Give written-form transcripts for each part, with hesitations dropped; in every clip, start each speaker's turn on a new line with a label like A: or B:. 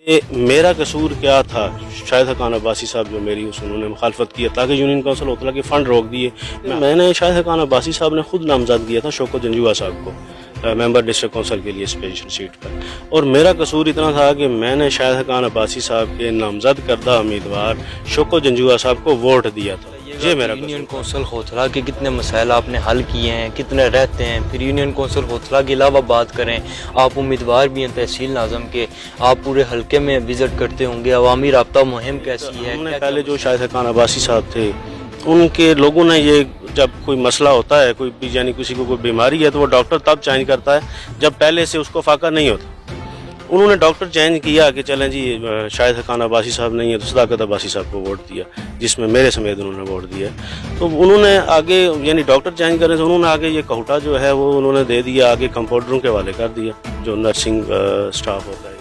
A: मेरा कसूर क्या था? शाहिद हक़ान अब्बासी साहब जो मेरी उन्होंने मुखालफत की ताकि यूनियन कौंसिल होतला के फ़ंड रोक दिए। मैंने शाहिद हक़ान अब्बासी साहब ने खुद नामज़द किया था शौकत जंजुआ साहब को मेंबर डिस्ट्रिक्ट कौंसिल के लिए स्पेशल सीट पर, और मेरा कसूर इतना था कि मैंने शाहिद हक़ान अब्बासी साहब के नामज़द करदा उम्मीदवार शौकत जंजुआ साहब को वोट दिया था। ये मेरा
B: यूनियन कौंसिल खोथला के कितने मसाइल आपने हल किए हैं, कितने रहते हैं, फिर यूनियन कौंसिल खोथला के अलावा बात करें, आप उम्मीदवार भी हैं तहसील नाज़म के, आप पूरे हलके में विज़िट करते होंगे, अवामी राब्ता मुहिम कैसी है?
A: हमने पहले जो शाहिद हक़ान अब्बासी साहब थे उनके लोगों ने ये जब कोई मसला होता है, कोई भी यानी किसी को कोई बीमारी है तो वो डॉक्टर तब चेंज करता है जब पहले से उसको फाका नहीं होता। उन्होंने डॉक्टर चेंज किया कि चलें जी शाहिद हक़ान अब्बासी साहब नहीं है तो सदाकत अब्बासी साहब को वोट दिया, जिसमें मेरे समेत उन्होंने वोट दिया। तो उन्होंने आगे यानी डॉक्टर चेंज करने से उन्होंने आगे ये कोटा जो है वो उन्होंने दे दिया, आगे कंपाउंडरों के हवाले कर दिया जो नर्सिंग स्टाफ होता है।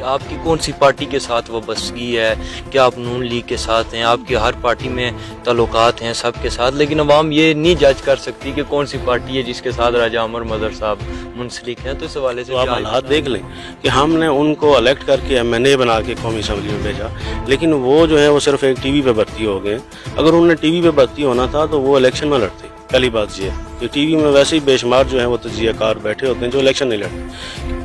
B: आपकी कौन सी पार्टी के साथ वाबस्तगी है? क्या आप नून लीग के साथ हैं? आपके हर पार्टी में ताल्लुकात हैं सबके साथ, लेकिन अवाम ये नहीं जज कर सकती कि कौन सी पार्टी है जिसके साथ राजा अमर मदर साहब मुंसलिक हैं। तो इस हवाले से
A: तो आप हालात देख लें कि हमने उनको इलेक्ट करके MNA बना के कौमी असम्बली में भेजा, लेकिन वो जो है वो सिर्फ एक TV पे भर्ती हो गए। अगर उन्होंने TV पे भर्ती होना था तो वो इलेक्शन में लड़ते। पहली बात ये है कि TV में वैसे ही बेशुमार जो है वो तजियाकार बैठे होते हैं जो इलेक्शन नहीं लड़ते।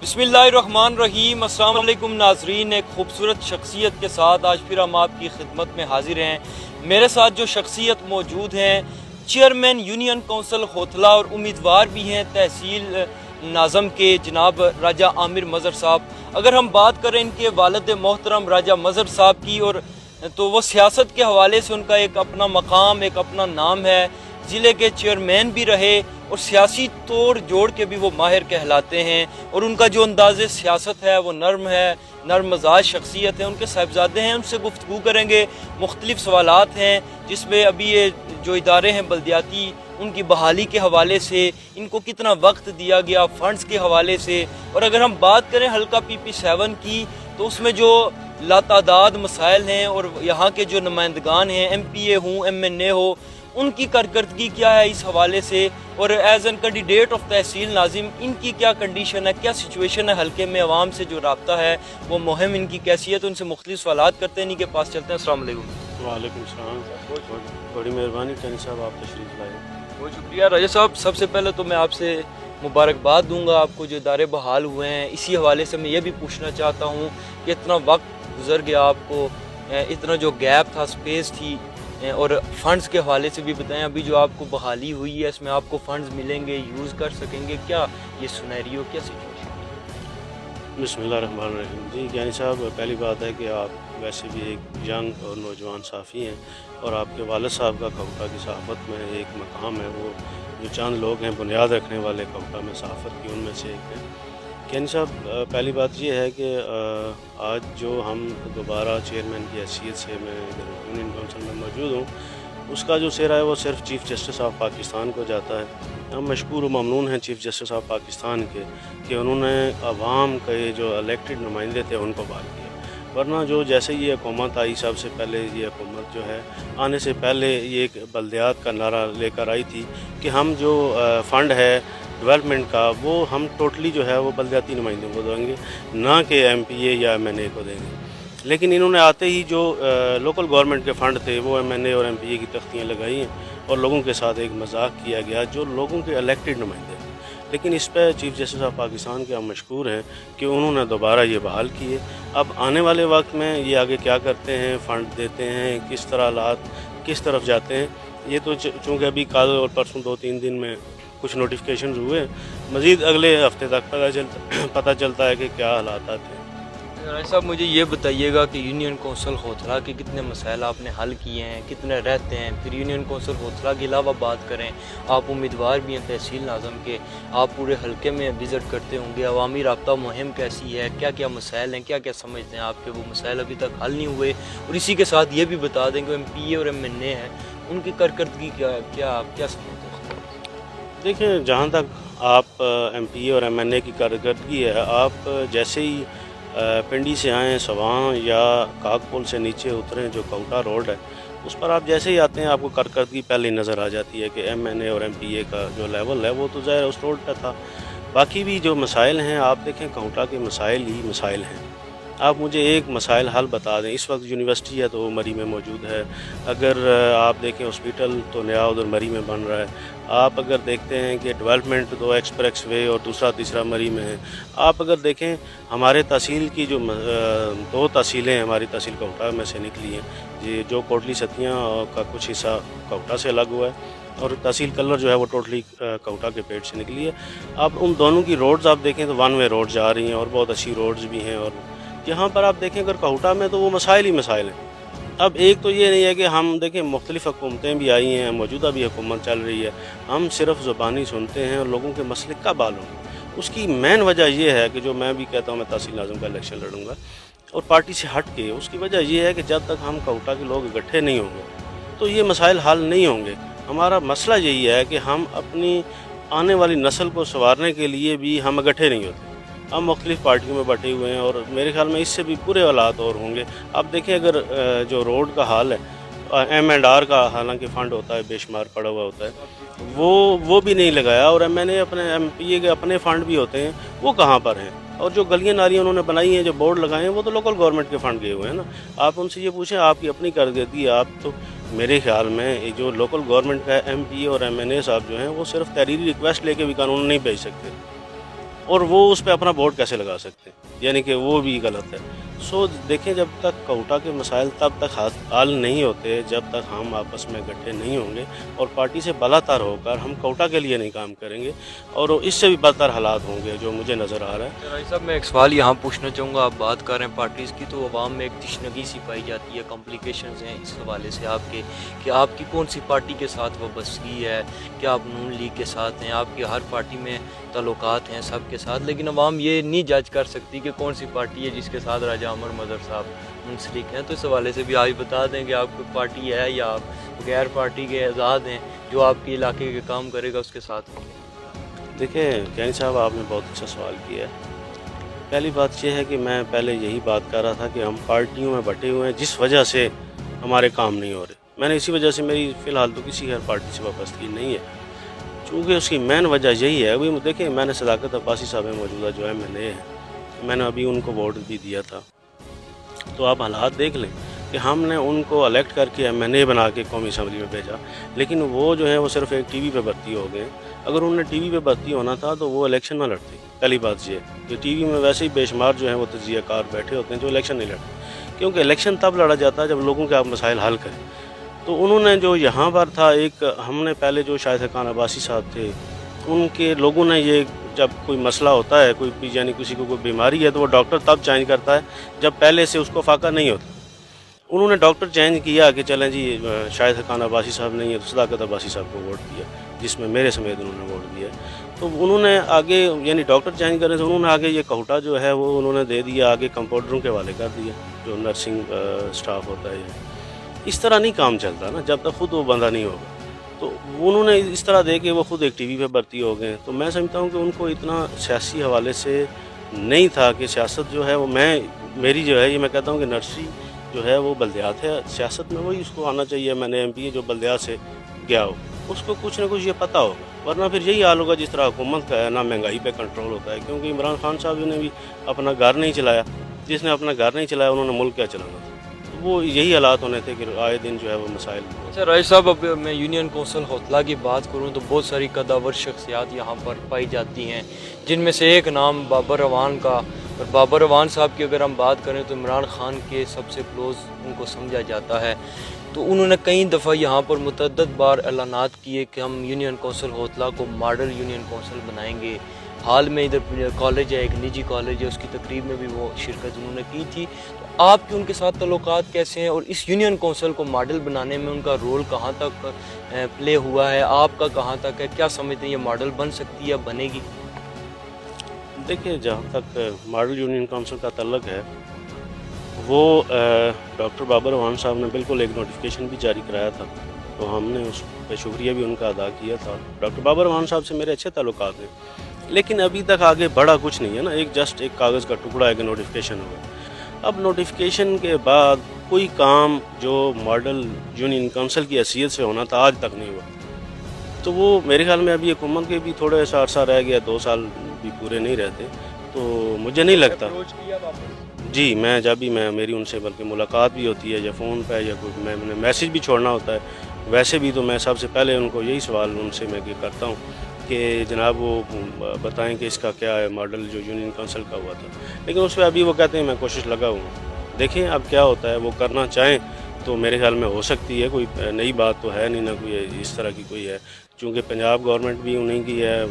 B: बिस्मिल्लाहिर्रहमानिर्रहीम। अस्सलाम वालेकुम नाजरीन, एक खूबसूरत शख्सियत के साथ आज फिर हम आपकी खिदमत में हाजिर हैं। मेरे साथ जो शख्सियत मौजूद हैं, चेयरमैन यूनियन कौंसिल खोथला और उम्मीदवार भी हैं तहसील नाज़म के जनाब राजा आमिर मज़र साहब। अगर हम बात करें इनके वालिद मोहतरम राजा मज़र साहब की, और तो वो सियासत के हवाले से उनका एक अपना मकाम, एक अपना नाम है। ज़िले के चेयरमैन भी रहे और सियासी तोड़ जोड़ के भी वो माहिर कहलाते हैं, और उनका जो अंदाज़ सियासत है वो नर्म है, नर्म मजाज शख्सियत है। उनके साहिबजादे हैं, उनसे गुफ्तगू करेंगे। मुख्तलिफ सवालात हैं जिसमें अभी ये जो इदारे हैं बल्दियाती, उनकी बहाली के हवाले से इनको कितना वक्त दिया गया, फ़ंड्स के हवाले से। और अगर हम बात करें हल्का PP7 की, तो उसमें जो लातादाद मसाइल हैं और यहाँ के जो नुमाइंदगान हैं, MPA हों MNA हो, उनकी कारकर्दगी क्या है इस हवाले से, और एज एन कैंडिडेट ऑफ तहसील नाज़िम इनकी क्या कंडीशन है, क्या सिचुएशन है हल्के में, आवाम से जो रब्ता है वो मुहिम इनकी कैसी है। तो उनसे मुख्तलिफ सवालात करते हैं, इन्हीं के पास चलते हैं। अस्सलाम वालेकुम।
A: वालेकुम सलाम, बड़ी मेहरबानी कैनी साहब, आप तशरीफ़ लाए।
B: बहुत शुक्रिया राजा साहब। सबसे पहले तो मैं आपसे मुबारकबाद दूंगा आपको जो इदारे बहाल हुए हैं। इसी हवाले से मैं ये भी पूछना चाहता हूँ कि इतना वक्त गुजर गया आपको, इतना जो गैप था, स्पेस थी, और फ़ंड्स के हवाले से भी बताएं। अभी जो आपको बहाली हुई है इसमें आपको फ़ंड्स मिलेंगे, यूज़ कर सकेंगे, क्या ये सुनहरियो, क्या सिचुएशन?
A: बिस्मिल्लाहिर्रहमानिर्रहीम। जी ज्ञानी साहब, पहली बात है कि आप वैसे भी एक यंग और नौजवान साफ़ी हैं, और आपके वालिद साहब का कोटा की सहाफ़त में एक मकाम है। वो जो चंद लोग हैं बुनियाद रखने वाले कोटा में सहाफ़त की, उनमें से एक है। ज्ञानी साहब, पहली बात ये है कि आज जो हम दोबारा चेयरमैन की हैसियत से मैं इधर यूनियन कौंसिल में मौजूद हूँ, उसका जो सिरा है वो सिर्फ चीफ़ जस्टिस ऑफ पाकिस्तान को जाता है। हम मशकूर व ममनून हैं चीफ़ जस्टिस ऑफ पाकिस्तान के कि उन्होंने अवाम के जो इलेक्टेड नुमाइंदे थे उनको बहाल किया। वरना जो जैसे ये हुकूमत आई, सबसे पहले ये हुकूमत जो है आने से पहले ये एक बल्दियात का नारा लेकर आई थी कि हम जो फ़ंड है डेवलपमेंट का वो हम टोटली जो है वो बल्दियाती नुमाइंदों को देंगे, ना कि MPA या MNA को देंगे। लेकिन इन्होंने आते ही जो लोकल गवर्नमेंट के फ़ंड थे वो MNA और MPA की तख्तियाँ लगाई हैं, और लोगों के साथ एक मजाक किया गया जो लोगों के इलेक्टेड नुमाइंदे थे। लेकिन इस पर चीफ़ जस्टिस ऑफ पाकिस्तान के हम मशकूर हैं कि उन्होंने दोबारा ये बहाल किए। अब आने वाले वक्त में ये आगे क्या करते हैं, फ़ंड देते हैं, किस तरह हालात किस तरफ जाते हैं, ये तो चूँकि अभी कल और परसों 2-3 दिन में कुछ नोटिफिकेशन हुए, मज़ीद अगले हफ्ते तक पता चलता है कि क्या हालात आते हैं।
B: राजा साहब, मुझे ये बताइएगा कि यूनियन कौंसिल खोथला के कितने मसाइल आपने हल किए हैं, कितने रहते हैं? फिर यूनियन कौंसिल खोथला के अलावा बात करें, आप उम्मीदवार भी हैं तहसील नाज़म के, आप पूरे हलके में विज़िट करते होंगे। अवामी राब्ता मुहिम कैसी है, क्या क्या मसाइल हैं, क्या क्या समझते हैं आपके वो मसाइल अभी तक हल नहीं हुए? और इसी के साथ ये भी बता दें कि MPA और MNA हैं, उनकी कारकर्दगी क्या आप क्या समझते हैं?
A: देखिए, जहाँ तक आप MPA और MNA की कारकर्दगी है, आप जैसे ही पिंडी से आएँ, सवां या कागपुल से नीचे उतरें, जो कोटा रोड है उस पर आप जैसे ही आते हैं आपको कारकर्दगी पहले ही नज़र आ जाती है कि MNA और MPA का जो लेवल है वो तो ज़ाहिर उस रोड पर था। बाकी भी जो मसाइल हैं आप देखें कोटा के मसाइल ही मसाइल हैं। आप मुझे एक मसाइल हल बता दें। इस वक्त यूनिवर्सिटी है तो वो मरी में मौजूद है। अगर आप देखें हॉस्पिटल तो नया उधर मरी में बन रहा है। आप अगर देखते हैं कि डेवलपमेंट तो एक्सप्रेस वे और दूसरा तीसरा मरी में है। आप अगर देखें हमारे तहसील की जो दो तहसीलें हमारी तहसील कोटा में से निकली हैं, ये जो कोटली सतियाँ का कुछ हिस्सा कोटा से अलग हुआ है और तहसील कल्लर जो है वो टोटली कोटा के पेट से निकली है। आप उन दोनों की रोड्स आप देखें तो वन वे रोड जा रही हैं और बहुत अच्छी रोड्स भी हैं। और यहाँ पर आप देखें अगर कोटा में तो वो मसाइल ही मसाइल हैं। अब एक तो ये नहीं है कि हम देखें मुख्तलिफ़ हुकूमतें भी आई हैं, मौजूदा भी हुकूमत चल रही है, हम सिर्फ ज़ुबानी सुनते हैं और लोगों के मसले कब हल होंगे। उसकी मेन वजह ये है कि जो मैं भी कहता हूँ मैं तहसील नाज़िम का इलेक्शन लड़ूंगा और पार्टी से हट के, उसकी वजह ये है कि जब तक हम कोटा के लोग इकट्ठे नहीं होंगे तो ये मसाइल हल नहीं होंगे। हमारा मसला यही है कि हम अपनी आने वाली नस्ल को संवारने के लिए भी हम इकट्ठे नहीं होते। हम मुख्तलिफ़ पार्टियों में बटे हुए हैं और मेरे ख्याल में इससे भी बुरे हालात और होंगे। आप देखें अगर जो रोड का हाल है, M&R का हालांकि फ़ंड होता है बेशुमार पड़ा हुआ होता है, वो भी नहीं लगाया। और MNA अपने MPA के अपने फ़ंड भी होते हैं, वो कहाँ पर हैं। और जो गलियाँ नालियाँ उन्होंने बनाई हैं, जो बोर्ड लगाए हैं, वो तो लोकल गवर्नमेंट के फ़ंड गए हुए हैं ना। आप उनसे ये पूछें आपकी अपनी कारकर्दगी, आप तो मेरे ख्याल में जो लोकल गवर्नमेंट का MPA और MNA साहब जो हैं वो सिर्फ तहरीरी रिक्वेस्ट लेके भी कानून नहीं भेज सकते और वो उस पर अपना बोर्ड कैसे लगा सकते हैं, यानी कि वो भी गलत है। सो देखें जब तक कोटा के मसाइल तब तक हल नहीं होते जब तक हम आपस में इकट्ठे नहीं होंगे और पार्टी से बलातर होकर हम कोटा के लिए नहीं काम करेंगे और इससे भी बदतर हालात होंगे जो मुझे नज़र आ रहा है।
B: राय साहब मैं एक सवाल यहाँ पूछना चाहूँगा, आप बात कर रहे हैं पार्टीज़ की तो अवाम में एक तशनगी सी पाई जाती है, कॉम्प्लिकेशंस हैं इस हवाले से आपके कि आपकी कौन सी पार्टी के साथ वाबस्तगी है, क्या आप नून लीग के साथ हैं, आपकी हर पार्टी में ताल्लुकात हैं सब के साथ, लेकिन अवाम ये नहीं जज कर सकती कि कौन सी पार्टी है जिसके साथ राजा अमर मदर साहब मुंसलिक हैं। तो इस हवाले से भी आप बता दें कि आपकी पार्टी है या आप गैर पार्टी के आज़ाद हैं, जो आपके इलाके के काम करेगा उसके साथ होंगे।
A: देखिए कैनी साहब आपने बहुत अच्छा सवाल किया है। पहली बात यह है कि मैं पहले यही बात कर रहा था कि हम पार्टियों में बटे हुए हैं जिस वजह से हमारे काम नहीं हो रहे। मैंने इसी वजह से मेरी फ़िलहाल तो किसी हर पार्टी से वाबस्तगी नहीं है, चूँकि उसकी मेन वजह यही है। अभी देखें मैंने सदाकत अब्बासी साहब में मौजूदा जो MNA है, मैंने अभी उनको वोट भी दिया था, तो आप हालात देख लें कि हमने उनको इलेक्ट करके MNA बना के कौमी असम्बली में भेजा, लेकिन वो जो है वो सिर्फ एक TV पे भर्ती हो गए। अगर उन्हें TV पे भर्ती होना था तो वो इलेक्शन में लड़ते। पहली बात ये कि TV में वैसे ही बेशुमार जो हैं वो तजियाकार बैठे होते हैं जो इलेक्शन नहीं लड़ते, क्योंकि इलेक्शन तब लड़ा जाता है जब लोगों के आप मसाइल हल करें। तो उन्होंने जो यहाँ पर था, एक हमने पहले जो शाहिद खान अब्बासी साहब थे, उनके लोगों ने ये जब कोई मसला होता है, कोई यानी किसी को कोई बीमारी है तो वो डॉक्टर तब चेंज करता है जब पहले से उसको फाका नहीं होता। उन्होंने डॉक्टर चेंज किया कि चलें जी शाहिद खान अब्बासी साहब नहीं है तो सदाकत अब्बासी साहब को वोट दिया, जिसमें मेरे समेत उन्होंने वोट दिया। तो उन्होंने आगे यानी डॉक्टर चेंज करे तो उन्होंने आगे ये कोटा जो है वो उन्होंने दे दिया, आगे कंपाउंडरों के हवाले कर दिया, जो नर्सिंग स्टाफ होता है। इस तरह नहीं काम चलता ना, जब तक खुद वो बंदा नहीं होगा। तो उन्होंने इस तरह दे के वो खुद एक TV पे भर्ती हो गए। तो मैं समझता हूँ कि उनको इतना सियासी हवाले से नहीं था कि सियासत जो है वो मेरी जो है ये मैं कहता हूँ कि नर्सरी जो है वो बल्दियात है, सियासत में वही उसको आना चाहिए। मैंने MPA जो बल्दियात से गया हो उसको कुछ ना कुछ ये पता होगा, वरना फिर यही हाल होगा जिस तरह हुकूमत का है ना, महंगाई पे कंट्रोल होता है। क्योंकि इमरान खान साहब ने भी अपना घर नहीं चलाया, जिसने अपना घर नहीं चलाया उन्होंने मुल्क क्या चलाना था। वो यही हालात होने थे कि आए दिन जो है वो मसाइल।
B: अच्छा राय साहब, अब मैं यूनियन कौंसिल होतला की बात करूं तो बहुत सारी कदावर शख्सियात यहाँ पर पाई जाती हैं, जिनमें से एक नाम बाबर अवान का। और बाबर अवान साहब की अगर हम बात करें तो इमरान खान के सबसे क्लोज उनको समझा जाता है। तो उन्होंने कई दफ़ा यहाँ पर मुतअद्दिद बार ऐलानात किए कि हम यूनियन कौंसिल होतला को मॉडल यूनियन कौंसिल बनाएंगे। हाल में इधर कॉलेज है, एक निजी कॉलेज है, उसकी तकरीब में भी वो शिरकत उन्होंने की थी। तो आपके उनके साथ ताल्लुकात कैसे हैं और इस यूनियन कौंसिल को मॉडल बनाने में उनका रोल कहाँ तक प्ले हुआ है, आपका कहाँ तक है, क्या समझते हैं ये मॉडल बन सकती है या बनेगी?
A: देखिए जहाँ तक मॉडल यूनियन काउंसिल का तल्लक है, वो डॉक्टर बाबर अवान साहब ने बिल्कुल एक नोटिफिकेशन भी जारी कराया था, तो हमने उस पर शुक्रिया भी उनका अदा किया था। डॉक्टर बाबर अवान साहब से मेरे अच्छे ताल्लुकात हैं, लेकिन अभी तक आगे बढ़ा कुछ नहीं है ना, एक जस्ट एक कागज़ का टुकड़ा है कि नोटिफिकेशन हुआ। اب نوٹیفیکیشن کے بعد کوئی کام جو ماڈل یونین کونسل کی حیثیت سے ہونا تھا آج تک نہیں ہوا، تو وہ میرے خیال میں ابھی حکومت کے بھی تھوڑا سا عرصہ رہ گیا، 2 سال بھی پورے نہیں رہتے، تو مجھے نہیں لگتا۔ جی میں جب بھی میری ان سے بلکہ ملاقات بھی ہوتی ہے یا فون پہ یا کوئی میں میسیج بھی چھوڑنا ہوتا ہے، ویسے بھی تو میں سب سے پہلے ان کو یہی سوال ان سے میں کرتا ہوں کہ جناب وہ بتائیں کہ اس کا کیا ہے ماڈل جو یونین کونسل کا ہوا تھا، لیکن اس پہ ابھی وہ کہتے ہیں میں کوشش لگا ہوں، دیکھیں اب کیا ہوتا ہے، وہ کرنا چاہیں تو میرے خیال میں ہو سکتی ہے، کوئی نئی بات تو ہے نہیں، نہ کوئی اس طرح کی کوئی ہے، چونکہ پنجاب گورنمنٹ بھی انہیں کی ہے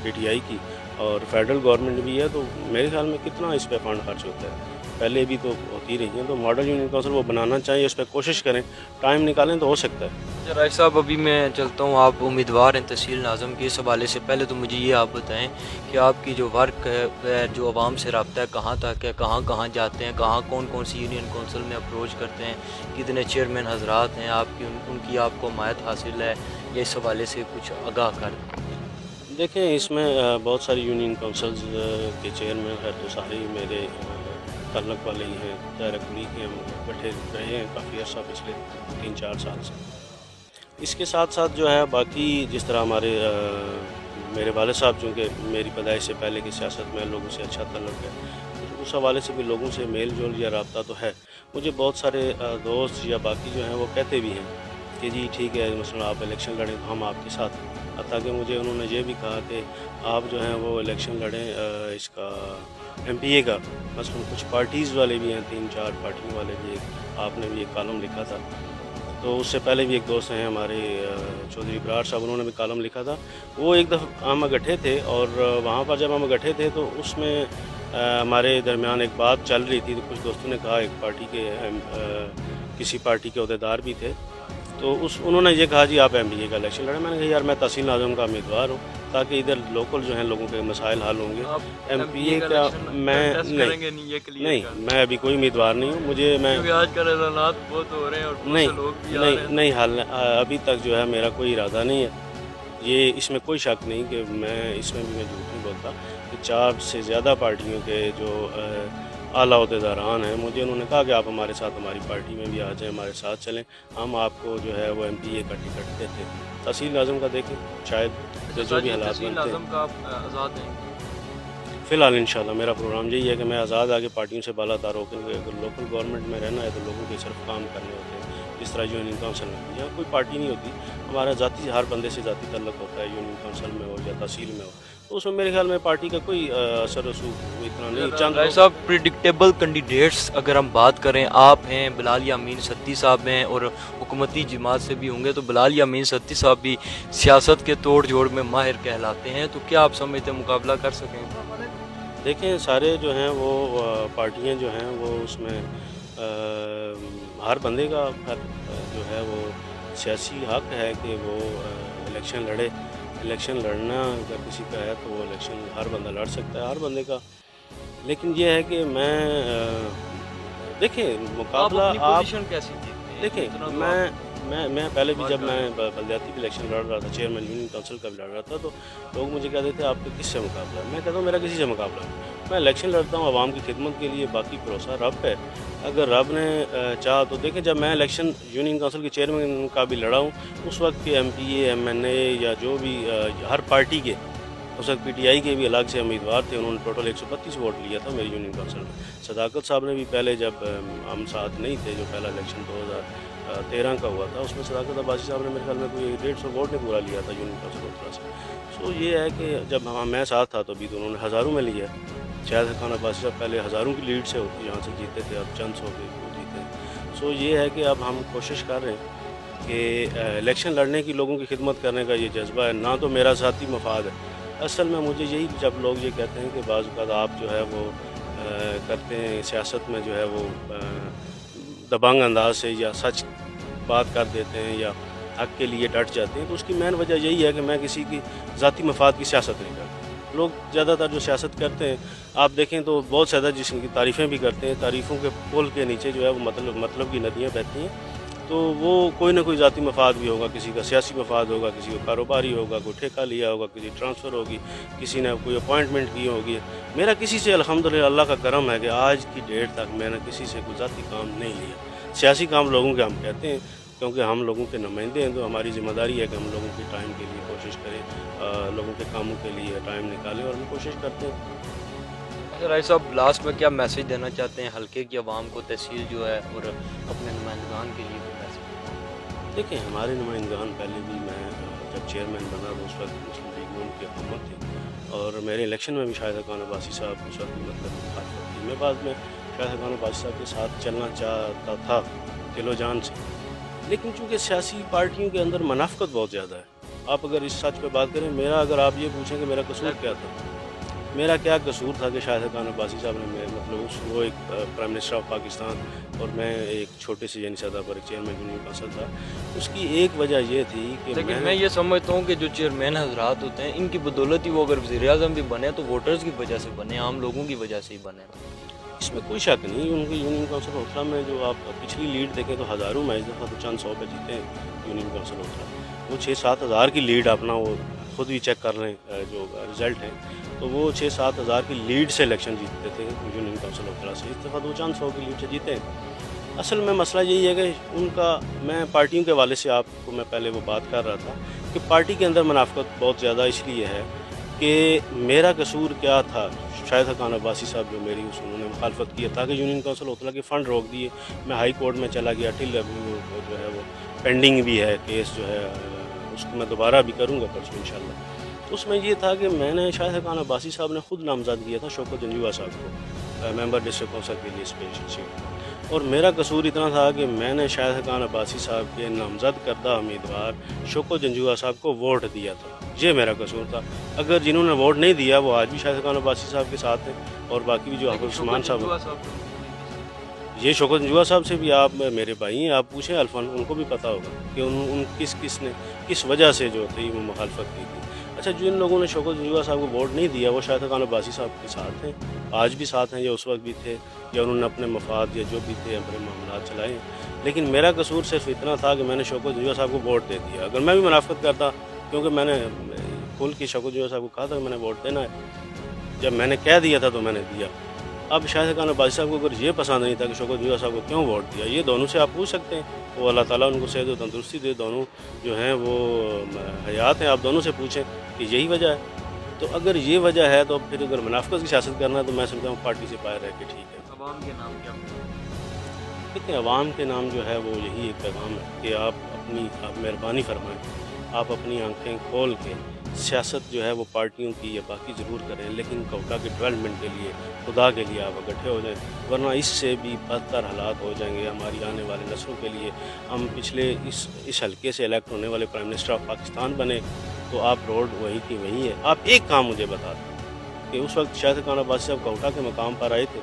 A: پی ٹی آئی کی اور فیڈرل گورنمنٹ بھی ہے، تو میرے خیال میں کتنا اس پہ فنڈ خرچ ہوتا ہے، پہلے بھی تو ہوتی رہی ہیں، تو ماڈل یونین کونسل وہ بنانا چاہیے، اس پہ کوشش کریں، ٹائم نکالیں تو ہو سکتا ہے۔
B: رائے صاحب ابھی میں چلتا ہوں، آپ امیدوار ہیں تحصیل ناظم کے، اس حوالے سے پہلے تو مجھے یہ آپ بتائیں کہ آپ کی جو ورک ہے جو عوام سے رابطہ ہے کہاں تک ہے، کہاں کہاں جاتے ہیں، کہاں کون کون سی یونین کونسل میں اپروچ کرتے ہیں، کتنے چیئرمین حضرات ہیں آپ کی، ان کی آپ کو حمایت حاصل ہے، یا اس حوالے سے کچھ آگاہ کر دیں۔
A: دیکھیں اس میں بہت ساری یونین کونسلز کے چیئرمین ہے تو سارے ہی میرے تعلق والے ہی ہیں، دائرہ کلی کے ہم بیٹھے رہے ہیں کافی عرصہ پچھلے 3-4 سال سے۔ اس کے ساتھ ساتھ جو ہے باقی جس طرح میرے والد صاحب چونکہ میری پیدائش سے پہلے کی سیاست میں لوگوں سے اچھا تعلق ہے، اس حوالے سے بھی لوگوں سے میل جول یا رابطہ تو ہے۔ مجھے بہت سارے دوست یا باقی جو ہیں وہ کہتے بھی ہیں کہ جی ٹھیک ہے مثلا آپ الیکشن لڑیں تو ہم آپ کے ساتھ ہیں، حتیٰ کہ مجھے انہوں نے یہ بھی کہا کہ آپ جو ہیں وہ الیکشن لڑیں اس کا ایم پی اے کا، مثلا کچھ پارٹیز والے بھی ہیں، 3-4 پارٹیوں والے بھی، آپ نے بھی ایک کالم لکھا تھا، تو اس سے پہلے بھی ایک دوست ہیں ہمارے چودھری برار صاحب، انہوں نے بھی کالم لکھا تھا، وہ ایک دفعہ ہم اکٹھے تھے، اور وہاں پر جب ہم اکٹھے تھے تو اس میں ہمارے درمیان ایک بات چل رہی تھی، تو کچھ دوستوں نے کہا ایک پارٹی کے کسی پارٹی کے عہدیدار بھی تھے، تو انہوں نے یہ کہا جی آپ ایم پی اے کا الیکشن لڑیں، میں نے کہا یار میں تحصیل ناظم کا امیدوار ہوں تاکہ ادھر لوکل جو ہیں لوگوں کے مسائل حل ہوں گے، ایم پی اے کا میں نہیں میں ابھی کوئی امیدوار نہیں ہوں، مجھے میں
B: آج کل اعلانات بہت ہو رہے ہیں اور
A: نہیں حل ابھی تک جو ہے میرا کوئی ارادہ نہیں ہے، یہ اس میں کوئی شک نہیں کہ میں اس میں بھی میں جھوٹ نہیں بولتا کہ 4 سے زیادہ پارٹیوں کے جو اعلیٰ عہدیداران ہیں، مجھے انہوں نے کہا کہ آپ ہمارے ساتھ ہماری پارٹی میں بھی آ جائیں، ہمارے ساتھ چلیں، ہم آپ کو جو ہے وہ ایم پی اے کا ٹکٹ دیتے ہیں۔ تحصیل ناظم کا دیکھیں شاید جو بھی حالات بنتے ہیں، فی الحال انشاءاللہ میرا پروگرام یہی ہے کہ میں آزاد آگے پارٹیوں سے بالا تر ہو کے اگر لوکل گورنمنٹ میں رہنا ہے تو لوگوں کے صرف کام کرنے ہوتے ہیں، جس طرح یونین کونسل میں یہاں کوئی پارٹی نہیں ہوتی، ہمارا ذاتی ہر بندے سے ذاتی تعلق ہوتا ہے، یونین کونسل میں ہو یا تحصیل میں ہو، تو اس میں میرے خیال میں پارٹی کا کوئی اثر رسوخ اتنا نہیں چند
B: رائے صاحب پریڈکٹیبل کینڈیڈیٹس اگر ہم بات کریں، آپ ہیں، بلال یامین ستھی صاحب ہیں، اور حکومتی جماعت سے بھی ہوں گے، تو بلال یامین ستھی صاحب بھی سیاست کے توڑ جوڑ میں ماہر کہلاتے ہیں، تو کیا آپ سمجھتے ہیں مقابلہ کر سکیں؟
A: دیکھیں سارے جو ہیں وہ پارٹیاں جو ہیں وہ اس میں ہر بندے کا جو ہے وہ سیاسی حق ہے کہ وہ الیکشن لڑے، الیکشن لڑنا اگر کسی کا ہے تو وہ الیکشن ہر بندہ لڑ سکتا ہے، ہر بندے کا، لیکن یہ ہے کہ میں دیکھیں مقابلہ آپ
B: کیسی دیکھتے ہیں؟
A: دیکھیں میں پہلے بھی جب میں بلدیاتی بھی الیکشن لڑ رہا تھا، چیئرمین یونین کونسل کا بھی لڑ رہا تھا، تو لوگ مجھے کہتے تھے آپ کا کس سے مقابلہ ہے، میں کہتا ہوں میرا کسی سے مقابلہ نہیں، میں الیکشن لڑتا ہوں عوام کی خدمت کے لیے، باقی بھروسہ رب ہے، اگر رب نے چاہا تو دیکھیں جب میں الیکشن یونین کونسل کے چیئرمین کا بھی لڑا ہوں، اس وقت کے ایم پی اے، ایم این اے یا جو بھی ہر پارٹی کے، اس وقت پی ٹی آئی کے بھی الگ سے امیدوار تھے، انہوں نے ٹوٹل 132 ووٹ لیا تھا میری یونین کونسل میں، صداقت صاحب نے بھی پہلے جب ہم ساتھ نہیں تھے، جو پہلا الیکشن 2013 کا ہوا تھا، اس میں صداقت عباسی صاحب نے میرے خیال میں کوئی 150 ووٹ نے پورا لیا تھا یونین کونسل ہوتلا سے، سو یہ ہے کہ جب میں ساتھ تھا تو بھی تو انہوں نے ہزاروں میں لیا، شاید خان عباسی صاحب پہلے ہزاروں کی لیڈ سے ہوتی یہاں سے جیتے تھے، اب چند سو کے جیتے ہیں، سو یہ ہے کہ اب ہم کوشش کر رہے ہیں کہ الیکشن لڑنے کی، لوگوں کی خدمت کرنے کا یہ جذبہ ہے، نہ تو میرا ذاتی مفاد ہے، اصل میں مجھے یہی جب لوگ یہ کہتے ہیں کہ بعض اوقات آپ جو ہے وہ کرتے ہیں سیاست میں جو ہے وہ دبنگ انداز سے یا سچ بات کر دیتے ہیں یا حق کے لیے ڈٹ جاتے ہیں، تو اس کی مین وجہ یہی ہے کہ میں کسی کی ذاتی مفاد کی سیاست نہیں کرتا، لوگ زیادہ تر جو سیاست کرتے ہیں آپ دیکھیں تو بہت زیادہ جس کی تعریفیں بھی کرتے ہیں، تعریفوں کے پل کے نیچے جو ہے وہ مطلب کی ندیاں بہتی ہیں، तो वो कोई ना कोई ज़ाती मफाद भी होगा, किसी का सियासी मफाद होगा, किसी को कारोबारी होगा, कोई ठेका लिया होगा, किसी ट्रांसफ़र होगी, किसी ने कोई अपॉइंटमेंट की होगी। मेरा किसी से अल्हम्दुलिल्लाह अल्लाह का करम है कि आज की डेट तक मैंने किसी से कोई ज़ाती काम नहीं लिया। सियासी काम लोगों के हम कहते हैं, क्योंकि हम लोगों के नुमाइंदे हैं, तो हमारी ज़िम्मेदारी है कि हम लोगों के टाइम के लिए कोशिश करें, लोगों के कामों के लिए टाइम निकालें, और हम कोशिश करते हैं।
B: अच्छा राय साहब, लास्ट में क्या मैसेज देना चाहते हैं हल्के की आवाम को, तहसील जो है, और अपने नुमाइंदगान के लिए कोई मैसेज?
A: देखिए, हमारे नुमाइंदगान पहले भी मैं जब चेयरमैन बना तो उस वक्त मुस्लिम लीग नून की हुकूमत थी, और मेरे इलेक्शन में भी शाहिद खान अब्बासी साहब उस वक्त मतलब मुखालफत थी। मैं बाद में शाहिद खान अब्बासी साहब के साथ चलना चाहता था दिलो जान से, लेकिन चूँकि सियासी पार्टियों के अंदर मुनाफिकत बहुत ज़्यादा है। आप अगर इस सच पे बात करें, मेरा अगर आप ये पूछें कि मेरा कसूर क्या था, मेरा क्या कसूर था कि शाहिद खान अब्बासी साहब ने मतलब वो एक प्राइम मिनिस्टर ऑफ पाकिस्तान और मैं एक छोटे से यानी सतह पर एक चेयरमैन यूनियन काउंसिल था। उसकी एक वजह ये थी कि
B: लेकिन मैं ये समझता हूँ कि जो चेयरमैन हजरात होते हैं, इनकी बदौलत ही वो अगर वज़ीर-ए-आज़म भी बने तो वोटर्स की वजह से बने, आम लोगों की वजह से ही बने।
A: इसमें कोई शक नहीं। उनकी यूनियन काउंसिल होथला में जो आप पिछली लीड देखें तो हज़ारों मैच दफ़ा तो चंद सौ पे जीते हैं यूनियन काउंसिल होथला। वो 6-7 हज़ार की लीड अपना वो खुद भी चेक कर लें जो रिज़ल्ट है, तो वो 6-7 हज़ार की लीड से इलेक्शन जीतते थे यूनियन काउंसिल होथला से। इस दफ़ा 200 की लीड से जीते हैं। असल में मसला यही है कि उनका, मैं पार्टियों के हवाले से आपको मैं पहले वो बात कर रहा था कि पार्टी के अंदर मुनाफिकत बहुत ज़्यादा इसलिए है कि मेरा कसूर क्या था। शाहिद खान अब्बासी साहब जो मेरी उन्होंने मुखालफत किया था कि यूनियन काउंसिल होथला के फ़ंड रोक दिए। मैं हाई कोर्ट में चला गया, टिल अभी जो है वो पेंडिंग भी है केस जो है, उसको मैं दोबारा भी करूँगा परसों इंशाल्लाह। उसमें ये था कि मैंने शाहिद खान अब्बासी साहब ने ख़ुद नामज़द किया था शौकत जंजुआ साहब को मेंबर डिस्ट्रिक्ट काउंसिल के लिए स्पेशल सीट, और मेरा कसूर इतना था कि मैंने शाहिद खान अब्बासी साहब के नामज़द करदा उम्मीदवार शौकत जंजुआ साहब को वोट दिया था। ये मेरा कसूर था। अगर जिन्होंने वोट नहीं दिया वो आज भी शाहिद खान अब्बासी साहब के साथ हैं, और बाकी भी जो हाफिज़ उस्मान साहब, ये शौकत जंजुआ साहब से भी आप मेरे भाई हैं, आप पूछें अल्फान, उनको भी पता होगा कि उन किसने किस वजह से जो थी वो मुखालफत की थी। अच्छा, जिन लोगों ने शौकत जंजुआ साहब को वोट नहीं दिया वो शाहिद खान अब्बासी साहब के साथ हैं, आज भी साथ हैं, या उस वक्त भी थे, या उन्होंने अपने मफाद या जो भी थे अपने मामला चलाए हैं। लेकिन मेरा कसूर सिर्फ इतना था कि मैंने शौकत जंजुआ साहब को वोट दे दिया। अगर मैं भी मुनाफिकत करता, क्योंकि मैंने खुल के शौकत जंजुआ साहब को कहा था कि मैंने वोट देना है, जब मैंने कह दिया था तो मैंने दिया। अब शाहिद खान अब्बासी साहब को अगर ये पसंद नहीं था कि शौकत जंजुआ साहब को क्यों वोट दिया, ये दोनों से आप पूछ सकते हैं। वो अल्लाह ताला उनको सेहत और तंदुरुस्ती दे, दोनों जो हैं वो हयात हैं, आप दोनों से पूछें कि यही वजह है। तो अगर ये वजह है तो फिर अगर मुनाफिकत की सियासत करना है तो मैं समझता हूँ पार्टी से बाहर रह के ठीक है।
B: अवाम के नाम क्या?
A: देखिए, अवाम के नाम जो है वो यही एक पैगाम है कि आप मेहरबानी फरमाएँ, आप अपनी आंखें खोल के सियासत जो है वो पार्टियों की या बाकी ज़रूर करें, लेकिन कोटा के डेवलपमेंट के लिए, खुदा के लिए आप इकट्ठे हो जाएं, वरना इससे भी बदतर हालात हो जाएंगे हमारी आने वाले नस्लों के लिए। हम पिछले इस हल्के से इलेक्ट होने वाले प्राइम मिनिस्टर ऑफ पाकिस्तान बने तो आप रोड वहीं की वहीं है। आप एक काम मुझे बता दें कि उस वक्त शाहिद खान अब्बासी साहब कोटा के मकाम पर आए थे,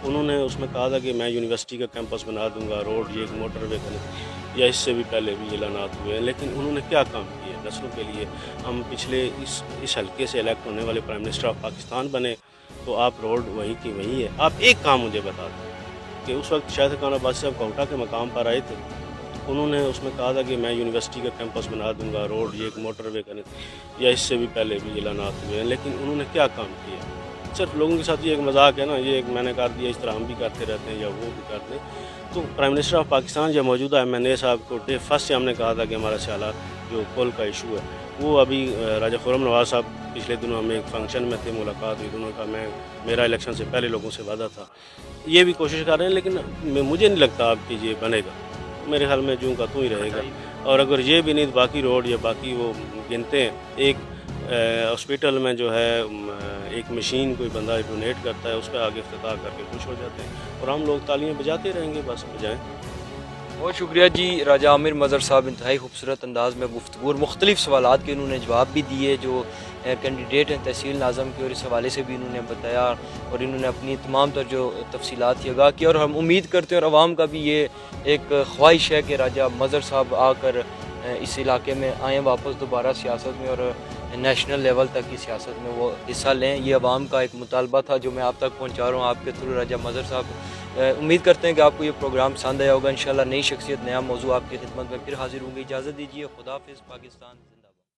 A: उन्होंने उसमें कहा था कि मैं यूनिवर्सिटी का कैंपस बना दूंगा, रोड, ये एक मोटरवे करें, या इससे भी पहले भी ऐलानात हुए हैं, लेकिन उन्होंने क्या काम किए नस्लों के लिए। हम पिछले इस हल्के से इलेक्ट होने वाले प्राइम मिनिस्टर ऑफ पाकिस्तान बने तो आप रोड वहीं की वहीं है। आप एक काम मुझे बता दें कि उस वक्त शाहिद खान अब्बासी साहब कोटा के मकाम पर आए थे, उन्होंने उसमें कहा था कि मैं यूनिवर्सिटी का कैंपस बना दूंगा, रोड, ये एक मोटरवे करें, या इससे भी पहले भी ऐलानात हुए हैं, लेकिन उन्होंने क्या काम किया। सिर्फ लोगों के साथ ये एक मजाक है ना, ये एक मैंने कर दिया, इस तरह हम भी करते रहते हैं या वो भी करते हैं। तो प्राइम मिनिस्टर ऑफ पाकिस्तान या मौजूदा MNA साहब को डे फर्स्ट से हमने कहा था कि हमारा स्याला जो पुल का इशू है वो अभी राजा खुर्रम नवाज साहब पिछले दिनों हमें एक फंक्शन में थे, मुलाकात हुई, दोनों का मेरा इलेक्शन से पहले लोगों से वादा था, ये भी कोशिश कर रहे हैं, लेकिन मुझे नहीं लगता अब कि ये बनेगा। मेरे ख्याल में जूँ का तू ही रहेगा, और अगर ये भी नहीं तो बाकी रोड या बाकी वो गिनते हैं। एक हॉस्पिटल में जो है एक मशीन कोई बंदा डोनेट करता है, उस पर आगे इफ्तिताह करके खुश हो जाते हैं, और हम लोग तालियां बजाते रहेंगे, बस बजाएं।
B: बहुत शुक्रिया जी राजा आमिर मज़हर साहब, इंतहाई खूबसूरत अंदाज़ में गुफ्तगू और मुख्तलिफ सवालात के इन्होंने जवाब भी दिए जो कैंडिडेट हैं तहसील नाज़म की, और इस हवाले से भी इन्होंने बताया, और इन्होंने अपनी तमाम तर जो तफसीलात की आगाह की। और हम उम्मीद करते हैं और आवाम का भी ये एक ख्वाहिश है कि राजा मज़हर साहब आकर इस इलाके में आएँ वापस दोबारा सियासत में, और नेशनल लेवल तक की सियासत में वो हिस्सा लें। ये आवाम का एक मुतालबा था जो मैं आप तक पहुँचा रहा हूँ आपके थ्रू। राजा मज़हर साहब امید کرتے ہیں کہ آپ کو یہ پروگرام پسند آیا ہوگا. انشاءاللہ نئی شخصیت نیا موضوع آپ کی خدمت میں پھر حاضر ہوں گی. اجازت دیجیے. خدا حافظ. پاکستان.